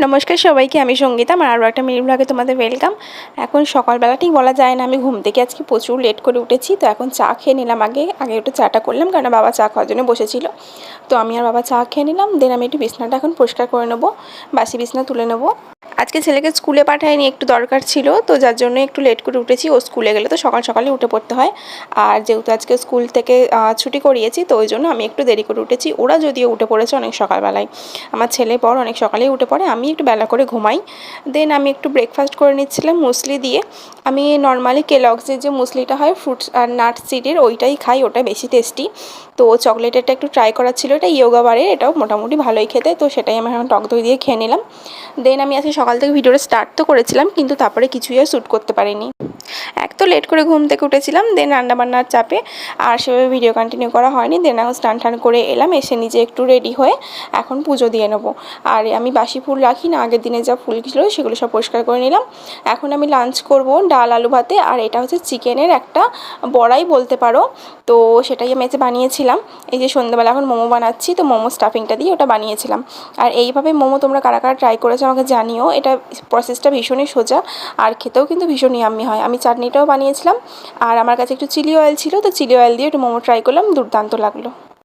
নমস্কার সবাইকে, আমি সঙ্গীতা। আমার আরও একটা মিনি ব্লগে তোমাদের ওয়েলকাম। এখন সকালবেলা ঠিক বলা যায় না, আমি ঘুম থেকে আজকে প্রচুর লেট করে উঠেছি। তো এখন চা খেয়ে নিলাম। আগে একটু চাটা করলাম, কারণ বাবা চা খাওয়ার জন্য বসেছিল। তো আমি আর বাবা চা খেয়ে নিলাম। দেন আমি একটু বিছনাটা এখন পরিষ্কার করে নেবো, বাসি বিছনা তুলে নেবো। আজকে ছেলেকে স্কুলে পাঠাইনি, একটু দরকার ছিল, তো যার জন্য একটু লেট করে উঠেছি। ও স্কুলে গেলে তো সকাল সকালে উঠে পড়তে হয়, আর যেহেতু আজকে স্কুল থেকে ছুটি করিয়েছি, তো ওই জন্য আমি একটু দেরি করে উঠেছি। ওরা যদিও উঠে পড়েছে অনেক সকালবেলায়, আমার ছেলে পর অনেক সকালেই উঠে পড়ে, আমি একটু বেলা করে ঘুমাই। দেন আমি একটু ব্রেকফাস্ট করে নিচ্ছিলাম মুসলি দিয়ে। আমি নর্মালি কেলগসের যে মুসলিটা হয় ফ্রুটস আর নাট সিডের, ওইটাই খাই, ওটা বেশি টেস্টি। তো চকলেটেরটা একটু ট্রাই করার ছিল, এটা ইয়োগা বারের, এটাও মোটামুটি ভালোই খেতে, তো সেটাই আমি এখন টক দই দিয়ে খেয়ে নিলাম। দেন আমি আজকে সকাল থেকে ভিডিওটা স্টার্ট তো করেছিলাম, কিন্তু তারপরে কিছুই আর শ্যুট করতে পারিনি। এক তো লেট করে ঘুম থেকে উঠেছিলাম, দেন রান্নাবান্নার চাপে আর সেভাবে ভিডিও কন্টিনিউ করা হয়নি। দেন এখন স্নান টান করে এলাম, এসে নিজে একটু রেডি হয়ে এখন পুজো দিয়ে নেবো। আর আমি বাসি ফুল রাখি না, আগের দিনে যা ফুল ছিল সেগুলো সব পরিষ্কার করে নিলাম। এখন আমি লাঞ্চ করব ডাল আলু ভাতে, আর এটা হচ্ছে চিকেনের একটা বড়াই বলতে পারো। তো সেটাই আমি আজকে বানিয়েছিলাম। এই যে সন্ধ্যাবেলা এখন মোমো বানাচ্ছি, তো মোমো স্টাফিংটা দিয়ে ওটা বানিয়েছিলাম। আর এইভাবে মোমো তোমরা কারা কারা ট্রাই করেছো আমাকে জানিও। এটা প্রসেসটা ভীষণই সোজা, আর খেতেও কিন্তু ভীষণ ইয়াম্মি হয়। আমি চাটনিটাও বানিয়েছিলাম, আর আমার কাছে একটু চিলি অয়েল ছিল, তো চিলি অয়েল দিয়ে একটু মোমো ট্রাই করলাম, দুর্দান্ত লাগলো।